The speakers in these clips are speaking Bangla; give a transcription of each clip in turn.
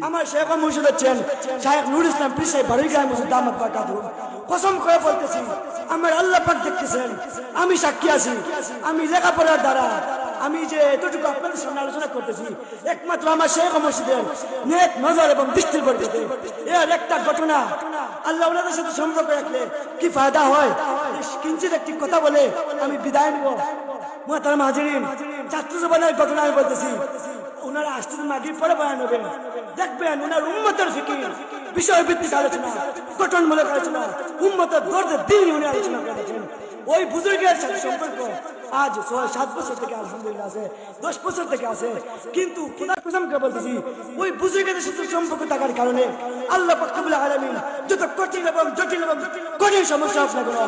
আমার শেখ মুর্শিদ হচ্ছেন শাইখ নুরুল ইসলাম পীর সাহেব বাড়িগাঁও মুর্শিদ দামাত বারকাতুহু। কসম করে বলতেছি, আমার আল্লাহ পাক দেখতেছেন, আমি সাক্ষী আছি। আমি লেখাপড়ার দ্বারা আমি যে এতটুকু আপনাদের সামনে আলোচনা করতেছি, একমাত্র আমার শেখ মুর্শিদের নেক নজর এবং দৃষ্টির বরকতে। এর একটা ঘটনা, আল্লাহ ওনাদের সাথে সম্পর্ক রাখলে কি ফায়দা হয়, কিঞ্চিত একটি কথা বলে আমি বিদায় নেব। মুহতারাম হাজিরিন, ছাত্র জীবনের ঘটনা আমি বলতেছি। ওনারা আসতে মাগরিব পরে বয়ান হবে, দেখবেন ওনার উম্মতের ফিকির, বিষয়ভিত্তিক আলোচনা, গঠনমূলক আলোচনা, উম্মতের দর্দের দিন উনি আলোচনা করেছেন। ওই বুজুর্গের সাথে সম্পর্ক আজ 6-7 বছর থেকে আলহামদুলিল্লাহ আছে, 10 বছর থেকে আছে। কিন্তু খোদার কসম করে বলতেছি, ওই বুজুর্গের সাথে সম্পর্ক থাকার কারণে আল্লাহ পাক রব্বুল আলামিন যত কঠিন এবং জটিল এবং কঠিন সমস্যা হোক না কেন,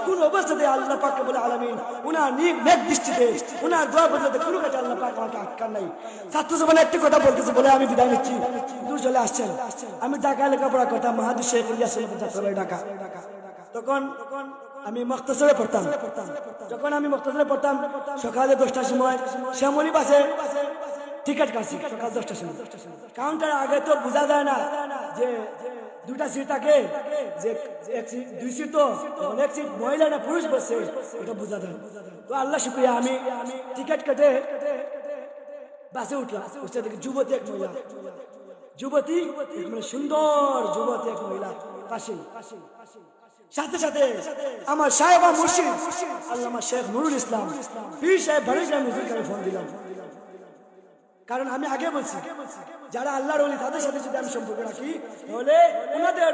কোন অবস্থাতে আল্লাহ পাক রব্বুল আলামিন উনার নেক দৃষ্টিতে উনার দোয়া বদলাতে কোনো কাজে আল্লাহ পাক আমাকে আটকান নাই। ছাত্র জীবনে একটি কথা বলতেছি বলে আমি বিদায় নিচ্ছি। দূর চলে আসছেন, আমি ঢাকা লেখাপড়া করতাম, মাহাদি শেখ ইলিয়াস যাত্রাবাড়ি ঢাকা। তখন আমি মুখতাসরে পড়তাম। যখন আমি মুখতাসরে পড়তাম, সকালে 10টার সময় শ্যামলী বাসে টিকিট কাটছি, সকাল 10টার সময়। কাউন্টার আগে তো বোঝা যায় না যে 2টা সিট থাকে, যে 2 সিট, তো এক সিট মহিলা না পুরুষ বসছে, এটা বোঝা যায়। তো আল্লাহ শুকরিয়া, আমি টিকিট কেটে বাসে উঠলাম। উঠতে দেখি যুবতী এক মহিলা, যুবতী মানে সুন্দর যুবতী এক মহিলা পাশে। সাথে সাথে আমার সাহেব মুর্শিদ আল্লামা শেখ নুরুল ইসলাম পীর সাহেব বাড়িগাঁও মুর্শিদকে ফোন দিলাম। কারণ আমি আগে বলছি, যারা আল্লাহর ওলি তাদের সাথে যদি আমি সম্পর্ক রাখি, তাহলে ওনাদের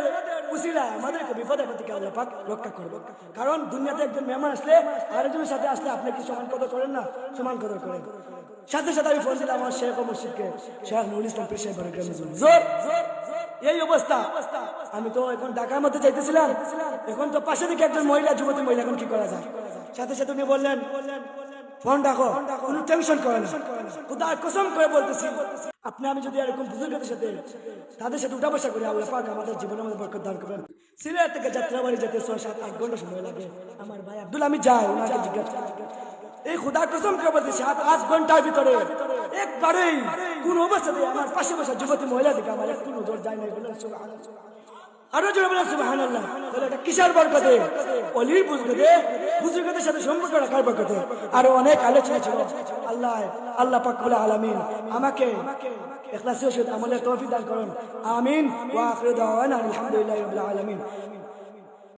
উসিলায় আমাদেরকে বিপদ আপদ থেকে আল্লাহ পাক রক্ষা করবে। কারণ দুনিয়াতে একজন মেহমান আসলে আরেকজনের সাথে আসলে আপনি কি সমান কদর করেন না? সমান কদর করেন। সাথে সাথে আমি ফোন দিলাম আমার শেখ মুর্শিদকে, শেখ নুরুল ইসলাম পীর সাহেব বাড়িগাঁও মুর্শিদ। এই অবস্থা, আমি তো এখন ঢাকার মধ্যে যাইতেছিলাম, এখন তো পাশে থেকে একজন মহিলা, যুবতী মহিলা, এখন কি করা যায়? সাথে সাথে উনি বললেন ফোন রাখো, কোনো টেনশন করেন না। খোদার কসম করে বলতেছি, আপনি আমি যদি এরকম বুজুর্গদের সাথে তাদের সাথে উঠা বসা করি, আল্লাহ পাক আমাদের জীবনে আমাদের বরকত দান করবেন। সিলেট থেকে যাত্রাবাড়ি যেতে 6-7-8 ঘন্টা সময় লাগে। আমার ভাই আব্দুল, আমি যাই, ওনাকে জিজ্ঞাসা এই খোদার কসম করে বলতেছি 7-8 ঘন্টার ভিতরে একবারেই কোন অবস্থাতে আমার পাশে বসা যুবতী মহিলা দিকে আমার একটু নজর যায় না। বলেন সুবহানাল্লাহ, আরো জোরে বলেন সুবহানাল্লাহ। তাহলে এটা কিসের বরকতে? ওলির বুজুর্গদের সাথে সম্পর্ক রাখার বরকতে। আরো অনেক আলোচনা ছিল। আল্লাহ পাক রব্বুল আলামিন আমাকে ইখলাসের সাথে আমলের তৌফিক দান করুন। আমিন। ওয়া আখিরু দাওয়ানা আলহামদুলিল্লাহি রাব্বিল আলামিন।